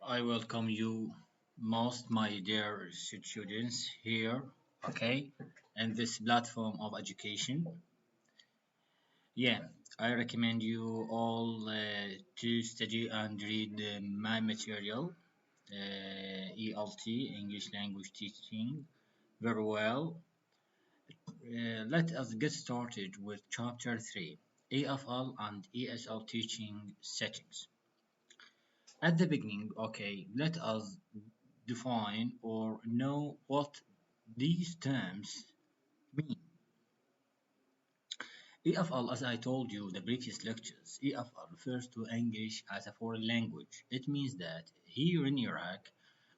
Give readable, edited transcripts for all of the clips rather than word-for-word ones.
I welcome you most, my dear students, here, okay, in this platform of education. Yeah, I recommend you all to study and read my material, ELT, English Language Teaching, very well. Let us get started with Chapter 3, EFL and ESL Teaching Settings. At the beginning, okay, let us define or know what these terms mean. EFL, as I told you in the previous lectures, EFL refers to English as a foreign language. It means that here in Iraq,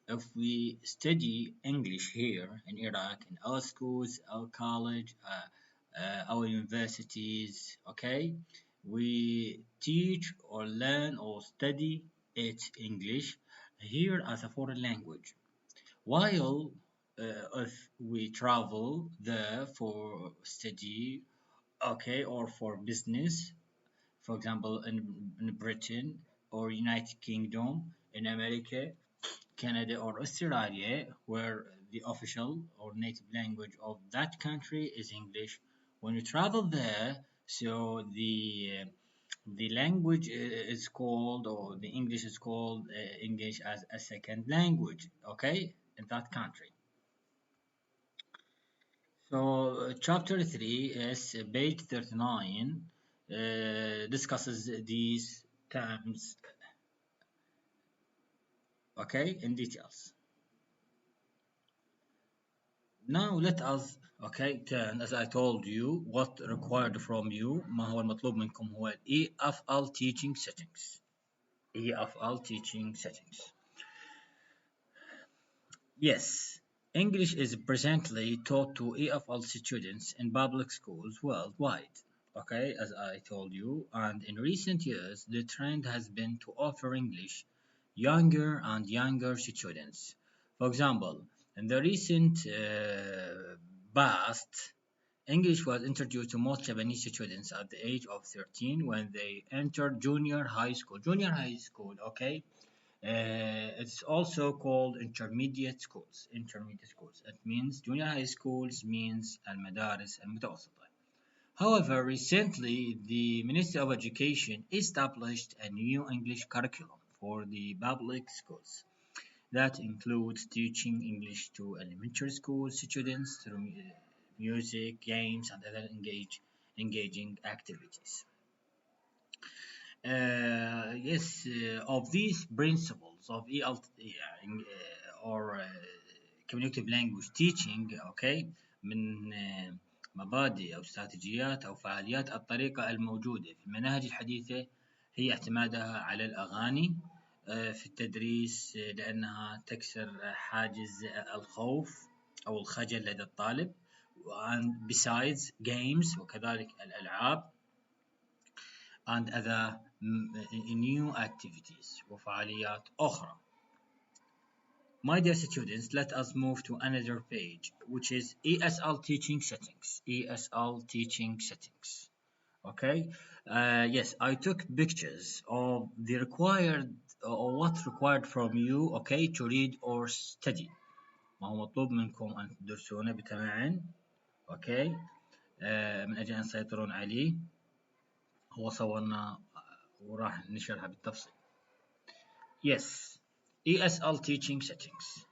if we study English here in Iraq, in our schools, our college, our universities, okay, we teach or learn or study it English here as a foreign language. While if we travel there for study, okay, or for business, for example, in Britain or United Kingdom, in America, Canada, or Australia, where the official or native language of that country is English. When you travel there, so the language is called, or the English is called English as a second language, okay, in that country. So, chapter 3 is page 39, discusses these terms, okay, in details. Now let us okay turn, as I told you, what required from you. ما هو المطلوب منكم هو EFL teaching settings. EFL teaching settings. Yes, English is presently taught to EFL students in public schools worldwide. Okay, as I told you, and in recent years, the trend has been to offer English younger and younger students. For example, in the recent past, English was introduced to most Lebanese students at the age of 13 when they entered junior high school. Junior high school, okay? It's also called intermediate schools. Intermediate schools. It means junior high schools means al-madaris al-mutawassita. However, recently the Ministry of Education established a new English curriculum for the public schools that includes teaching English to elementary school students through music, games, and other engaging activities. Yes, of these principles of ELT or communicative language teaching, okay, من مبادئ أو استراتيجيات أو فعاليات الطريقة الموجودة في المناهج الحديثة هي اعتمادها على الأغاني في التدريس لأنها تكسر حاجز الخوف أو الخجل لدى الطالب. and besides games وكذلك الألعاب and other new activities وفعاليات أخرى. My dear students, let us move to another page, which is ESL teaching settings. ESL teaching settings. Okay. Yes, I took pictures of the required or what required from you, okay, to read or study. ما هو مطلوب منكم أن تدرسونه بتمعن، okay، من أجل أن تسيطرون عليه. هو صورنا وراح نشرها بالتفصيل. Yes, ESL teaching settings.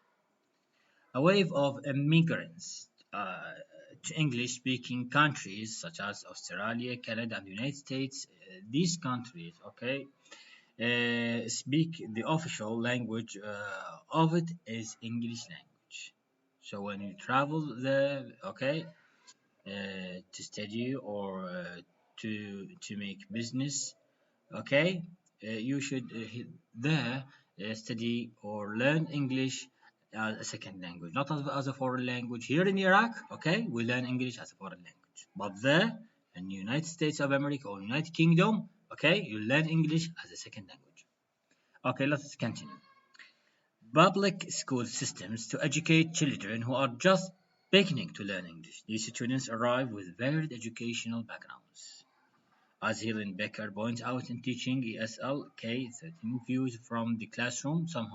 A wave of immigrants to English-speaking countries such as Australia, Canada, and the United States. These countries, okay, speak the official language of it is English language. So when you travel there, okay, to study or to make business, okay, you should there study or learn English as a second language, not as a foreign language. Here in Iraq, okay, we learn English as a foreign language, but there in the United States of America or United Kingdom, okay, you learn English as a second language. Okay, let's continue. Public school systems to educate children who are just beginning to learn English. These students arrive with varied educational backgrounds As Helen Becker points out in teaching ESL K-13 views from the classroom, some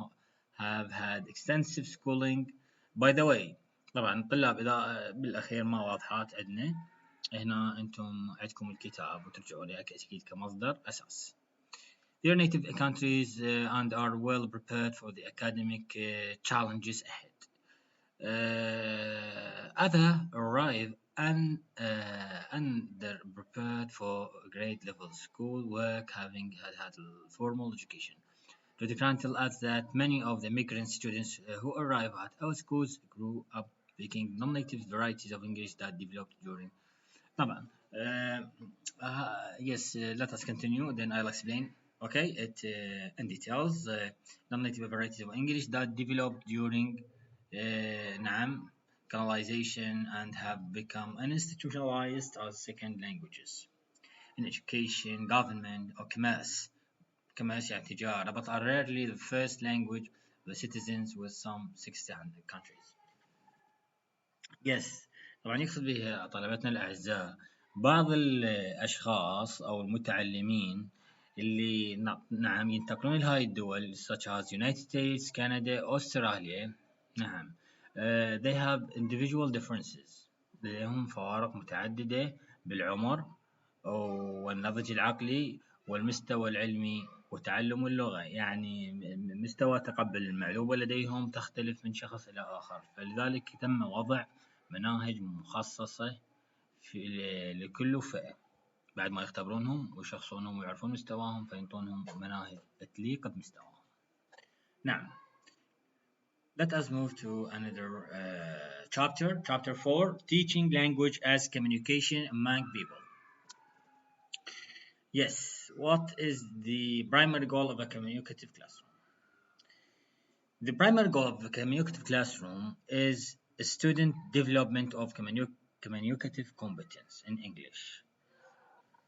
have had extensive schooling. By the way, طبعا الطلاب إذا بالأخير ما واضحات عندنا هنا أنتم عندكم الكتاب وترجعوا له أكيد كمصدر أساس. Their native countries and are well prepared for the academic challenges ahead. Other arrive underprepared for grade level school work, having had formal education. Dr. Krantel adds that many of the migrant students who arrive at our schools grew up speaking non-native varieties of English that developed during. طبعا. Yes, let us continue. Then I'll explain. Okay, it in details. Non-native varieties of English that developed during نعم colonization and have become institutionalized as second languages in education, government, or commerce. Commerce يعني تجارة, but are rarely the first language of the citizens with some 60 countries. Yes, طبعا يقصد به طلبتنا الأعزاء بعض الأشخاص أو المتعلمين اللي نعم ينتقلون لهاي الدول such as United States, Canada, Australia. نعم they have individual differences, لديهم فوارق متعددة بالعمر والنضج العقلي والمستوى العلمي وتعلم اللغة. يعني مستوى تقبل المعلومة لديهم تختلف من شخص إلى آخر، فلذلك تم وضع مناهج مخصصة لكل فئة بعد ما يختبرونهم ويشخصونهم ويعرفون مستواهم فينطونهم مناهج تليق بمستواهم. نعم. Let us move to another chapter, chapter 4, teaching language as communication among people. Yes, what is the primary goal of a communicative classroom? The primary goal of a communicative classroom is student development of communicative competence in English.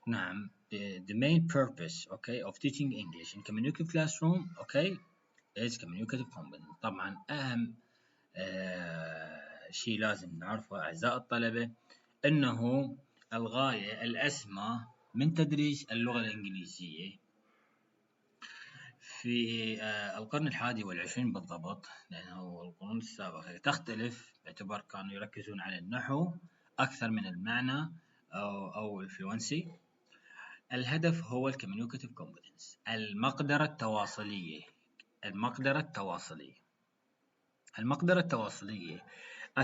نعم, the main purpose, okay, of teaching English in communicative classroom, okay, is communicative competence. طبعا أهم شيء لازم نعرفه أعزائي الطلبة أنه الغاية الأسمى من تدريس اللغة الإنجليزية في القرن الحادي والعشرين بالضبط، لأنه القرون السابقة تختلف باعتبار كانوا يركزون على النحو أكثر من المعنى أو الفلونسي. الهدف هو الكوميونيكاتيف كومبتنس، المقدرة التواصلية. At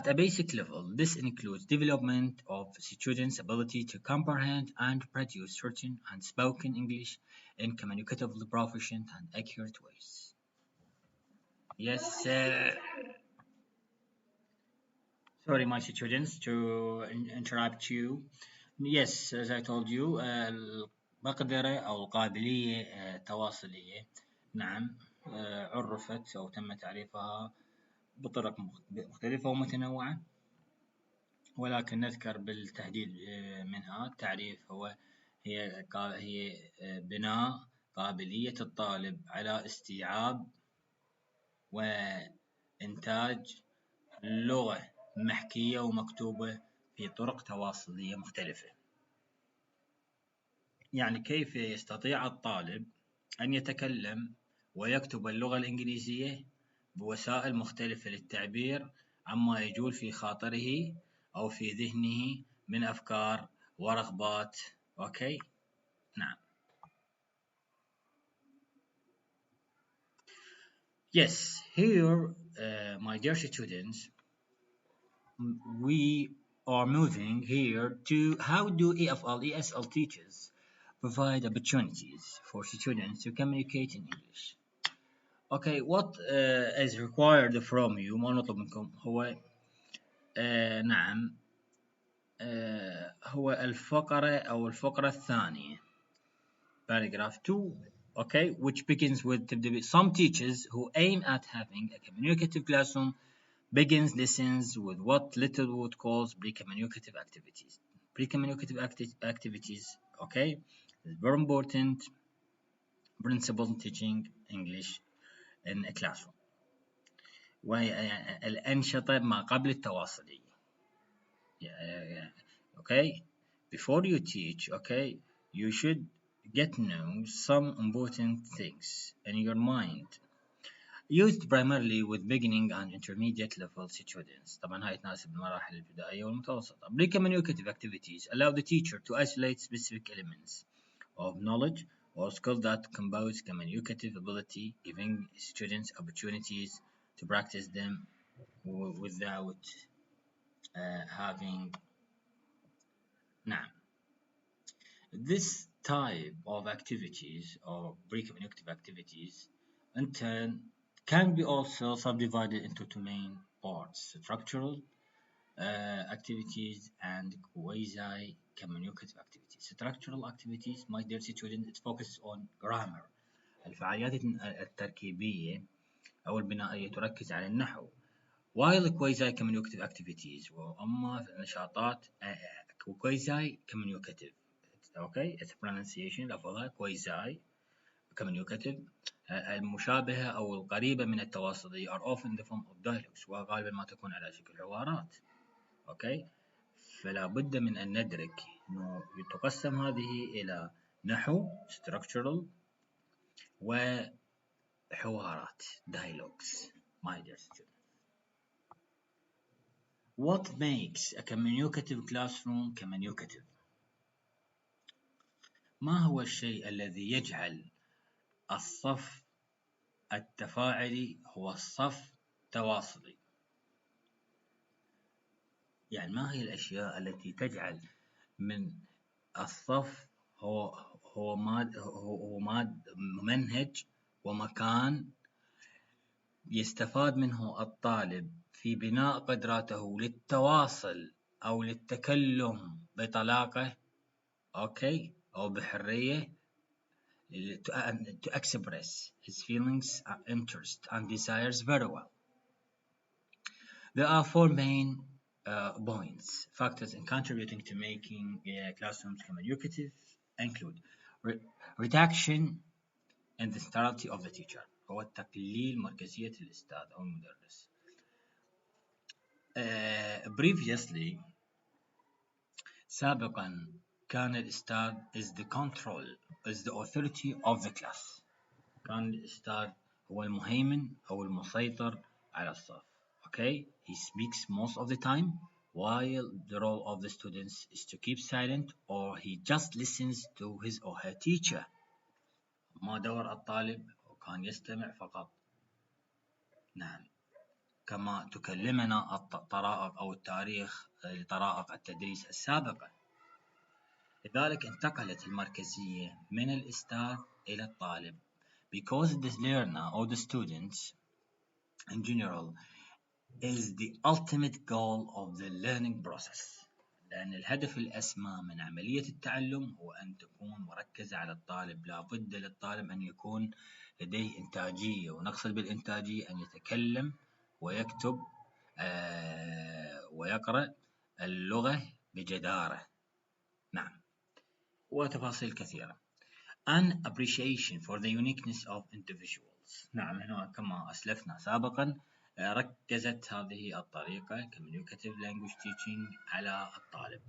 a basic level, this includes development of students' ability to comprehend and produce certain unspoken English in communicatively proficient and accurate ways. Yes, sorry, my students, to interrupt you. Yes, as I told you, المقدرة أو القابلية التواصلية نعم عرفت أو تم تعريفها بطرق مختلفة ومتنوعة، ولكن نذكر بالتحديد منها. التعريف هي بناء قابلية الطالب على استيعاب وإنتاج لغة محكية ومكتوبة في طرق تواصلية مختلفة. يعني كيف يستطيع الطالب أن يتكلم ويكتب اللغة الإنجليزية بوسائل مختلفة للتعبير عما يجول في خاطره أو في ذهنه من أفكار ورغبات. أوكي؟ نعم. Yes, here, my dear students, we are moving here to how do EFL, ESL teachers provide opportunities for students to communicate in English. Okay, what is required from you ما نطلب منكم هو نعم هو الفقرة الثانية paragraph 2, okay, which begins with some teachers who aim at having a communicative classroom begins lessons with what Littlewood calls pre-communicative activities. Pre-communicative activities, okay, is very important principle in teaching English in a classroom. والأنشطة ما قبل التواصلية. Okay, before you teach, okay, You should get to know some important things in your mind. Used primarily with beginning and intermediate level students. طبعا هاي تناسب المراحل الابتدائية والمتوسطة. Pre-communicative activities allow the teacher to isolate specific elements of knowledge or skill that compose communicative ability, giving students opportunities to practice them without having. نعم. This type of activities or pre-communicative activities in turn can be also subdivided into two main parts: structural activities and quasi-communicative activities. Structural activities, my dear students, it focuses on grammar. الفعاليات التركيبية أو البنائية تركز على النحو. While quasi-communicative activities وأما نشاطات quasi-communicative. Okay, it's pronunciation لفظها quasi communicative المشابهة أو القريبة من التواصلية are often the form of dialogues وغالبا ما تكون على شكل حوارات. Okay, فلا بد من أن ندرك أنه تقسم هذه إلى نحو structural وحوارات dialogues. My dear students, what makes a communicative classroom communicative? ما هو الشيء الذي يجعل الصف التفاعلي هو الصف تواصلي؟ يعني ما هي الأشياء التي تجعل من الصف هو منهج ومكان يستفاد منه الطالب في بناء قدراته للتواصل أو للتكلم بطلاقة، أوكي، أو بحرية to express his feelings, interests, and desires very well. There are four main points, factors in contributing to making classrooms communicative include reduction in the centrality of the teacher. هو تقليل مركزية الأستاذ أو المدرس. Previously سابقا كان الأستاذ is the authority of the class. كان الأستاذ هو المهيمن أو المسيطر على الصف. Okay, he speaks most of the time, while the role of the students is to keep silent or he just listens to his or her teacher. ما دور الطالب وكان يستمع فقط. نعم. كما تكلمنا الطرائق أو التاريخ لطرائق التدريس السابقة. لذلك انتقلت المركزية من الأستاذ إلى الطالب. Because the learner or the students in general is the ultimate goal of the learning process. لأن الهدف الأسمى من عملية التعلم هو أن تكون مركزة على الطالب. لا بد للطالب أن يكون لديه إنتاجية، ونقصد بالإنتاجية أن يتكلم ويكتب ويقرأ اللغة بجدارة. نعم، وتفاصيل كثيرة. An appreciation for the uniqueness of individuals. نعم، هنا كما أسلفنا سابقا ركزت هذه الطريقة communicative language teaching على الطالب.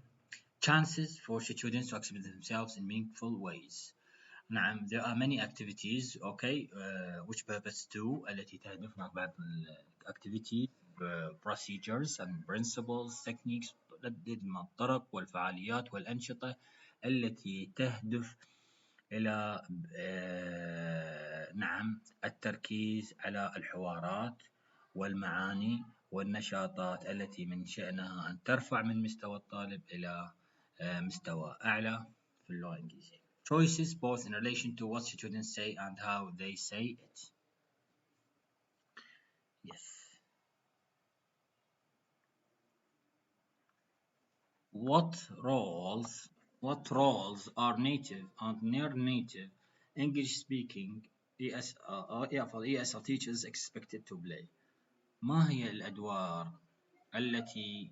Chances for students to express themselves in meaningful ways. نعم, there are many activities, okay, which purpose to التي تهدف بعض activity procedures and principles techniques تحدد الطرق والفعاليات والأنشطة التي تهدف إلى نعم التركيز على الحوارات والمعاني والنشاطات التي من شأنها أن ترفع من مستوى الطالب إلى مستوى أعلى في اللغة الإنجليزية. Choices both in relation to what students say and how they say it. Yes. What roles are native and near-native English-speaking ESL teachers expected to play? ما هي الأدوار التي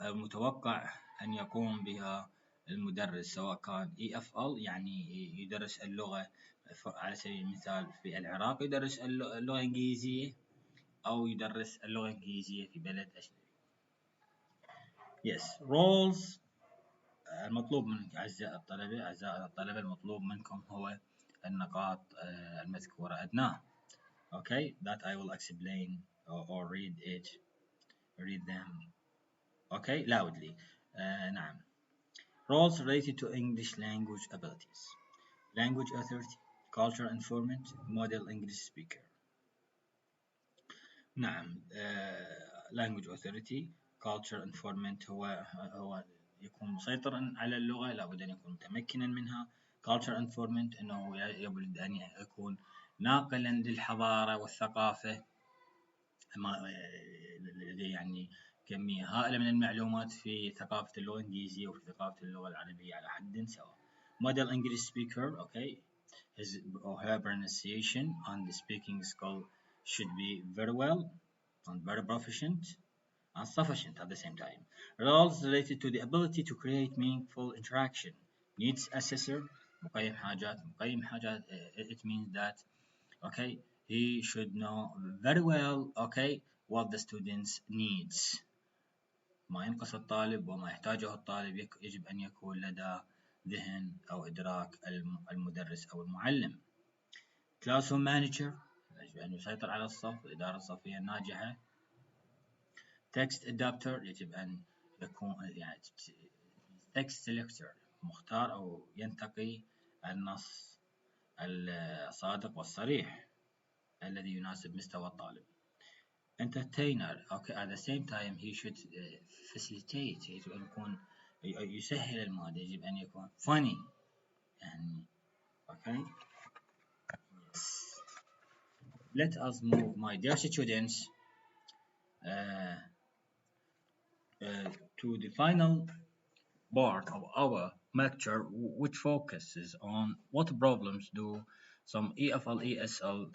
المتوقع أن يقوم بها المدرس سواء كان EFL يعني يدرس اللغة على سبيل المثال في العراق يدرس اللغة الإنجليزية أو يدرس اللغة الإنجليزية في بلد أجنبي. Yes, roles المطلوب منك أعزائي الطلبة المطلوب منكم هو النقاط المذكورة أدناه. Okay, that I will explain or read them. Okay, loudly. نعم. Roles related to English language abilities. Language authority, culture informant, model English speaker. نعم. language authority, culture informant هو يكون مسيطرا على اللغة، لابد أن يكون متمكنا منها. culture informant أنه يبد أن يكون ناقلا للحضارة والثقافة، لديه يعني كمية هائلة من المعلومات في ثقافة اللغة الإنجليزية وفي ثقافة اللغة العربية على حد سواء. Model English speaker, okay, his or her pronunciation and the speaking skill should be very well and very proficient and sufficient at the same time. Roles related to the ability to create meaningful interaction. Needs assessor, مقيم حاجات, it means that okay, he should know very well, okay, what the students needs. ما ينقص الطالب وما يحتاجه الطالب يجب أن يكون لدى ذهن أو إدراك المدرس أو المعلم. classroom manager يجب أن يسيطر على الصف، الإدارة الصفية الناجحة. text adapter يجب أن يكون يعني text selector مختار أو ينتقي النص الصادق والصريح الذي يناسب مستوى الطالب. entertainer, okay, at the same time he should facilitate، يجب أن يكون يسهل المادة، يجب أن يكون funny يعني okay. Yes. Let us move, my dear students, uh, to the final part of our lecture, which focuses on what problems do some EFL, ESL,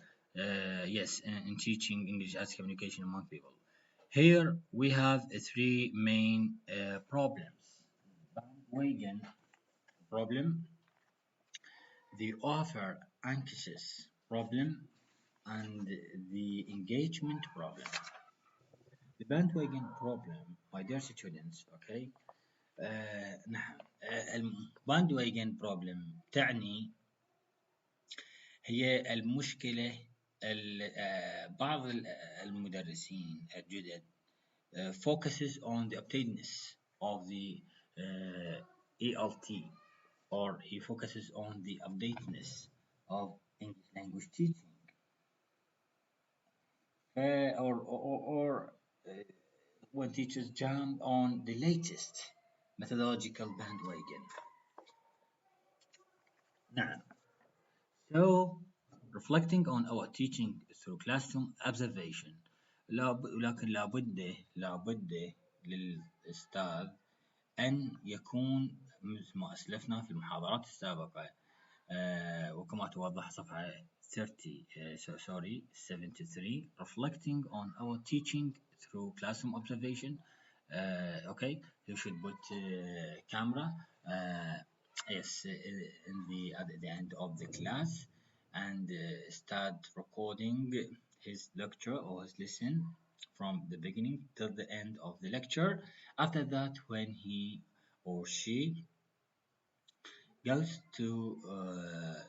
yes, in teaching English as communication among people. Here we have three main problems. Bandwagon problem, the author anxious problem, and the engagement problem. The bandwagon problem, my dear students, okay. نعم. الباندواجن بروبلم تعني هي المشكلة بعض المدرسين الجدد focuses on the updateness of the ELT, or he focuses on the updateness of English language teaching, or when teachers jump on the latest methodological bandwagon. نعم. So, reflecting on our teaching through classroom observation، لكن لابد للأستاذ أن يكون مثل ما أسلفنا في المحاضرات السابقة، وكما توضح صفحة 73 reflecting on our teaching through classroom observation. Okay, you should put camera yes at the end of the class and start recording his lecture or his lesson from the beginning till the end of the lecture. After that, when he or she goes to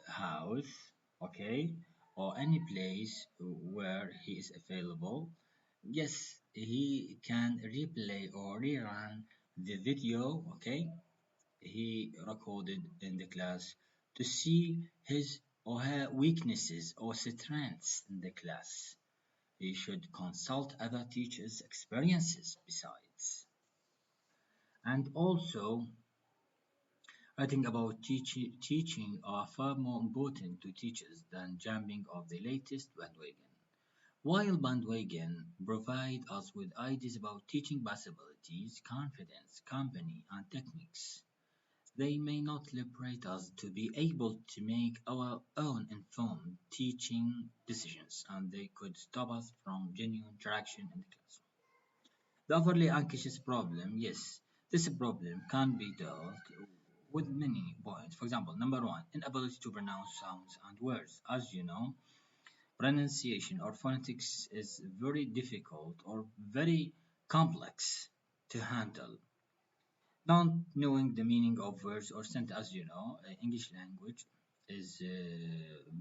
house, okay, or any place where he is available, yes, he can replay or rerun the video, okay, he recorded in the class to see his or her weaknesses or strengths in the class. He should consult other teachers' experiences besides. And also, writing about teaching are far more important to teachers than jumping off the latest bandwagon. While bandwagon provide us with ideas about teaching possibilities, confidence, company, and techniques, they may not liberate us to be able to make our own informed teaching decisions, and they could stop us from genuine interaction in the classroom. The overly anxious problem, yes, this problem can be dealt with many points. For example, number one, inability to pronounce sounds and words. As you know, pronunciation or phonetics is very difficult or very complex to handle. Not knowing the meaning of words or sentence, as you know, English language is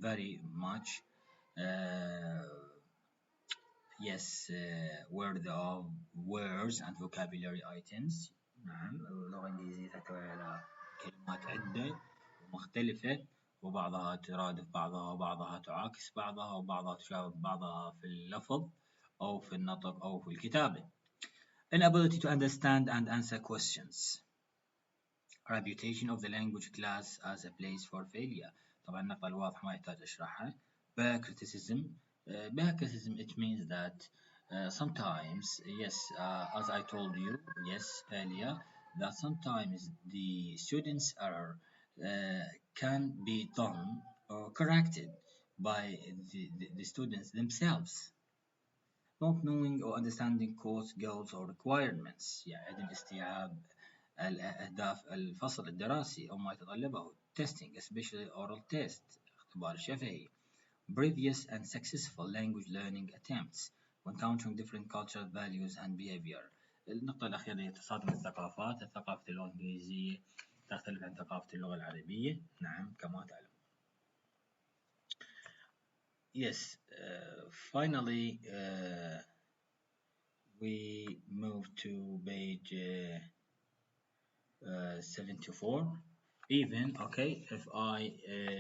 very much uh, yes word of words and vocabulary items. نعم اللغة الإنجليزية تحتوي على كلمات عدة ومختلفة، وبعضها ترادف بعضها وبعضها تعاكس بعضها وبعضها تشابه بعضها في اللفظ أو في النطق أو في الكتابة. Inability to understand and answer questions. Reputation of the language class as a place for failure. طبعا النقطة الواضحة ما يحتاج أشرحها. Bare criticism. Bare criticism, it means that sometimes, yes, as I told you, yes, earlier, that sometimes the students are can be done or corrected by the students themselves. Not knowing or understanding course goals or requirements، يعني عدم استيعاب الأهداف الفصل الدراسي أو ما يتطلبه. testing especially oral test، اختبار شفهي. previous and successful language learning attempts when encountering different cultural values and behavior. النقطة الأخيرة هي تصادم الثقافات. ثقافة اللغة الإنجليزية تختلف عن ثقافة اللغة العربية، نعم كما تعلم. Yes, finally we move to page 74. Even, okay, if I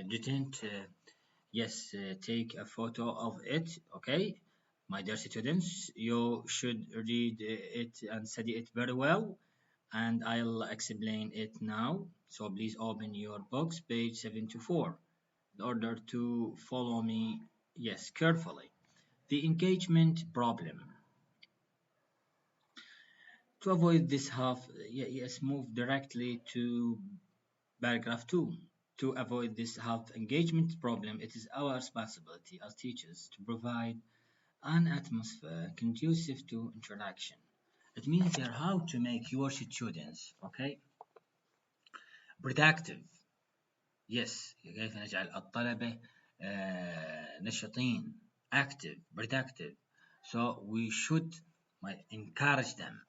didn't, yes, take a photo of it, okay, my dear students, you should read it and study it very well, and I'll explain it now. So please open your books, page 74, in order to follow me, yes, carefully. The engagement problem. To avoid this half, yes, move directly to paragraph 2. To avoid this half engagement problem, it is our responsibility as teachers to provide an atmosphere conducive to interaction. It means here how to make your students, okay, productive. Yes, كيف نجعل الطلبة نشطين, active, productive. So we should encourage them.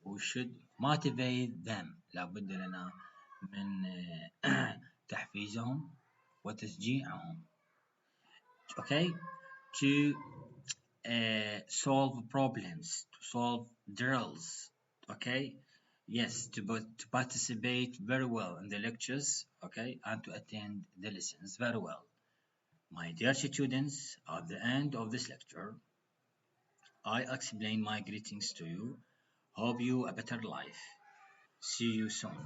We should motivate them. لابد لنا من تحفيزهم وتشجيعهم. Okay, to solve problems, to solve drills. Okay, yes, to participate very well in the lectures. Okay, and to attend the lessons very well. My dear students, at the end of this lecture, I explain my greetings to you. Hope you a better life. See you soon.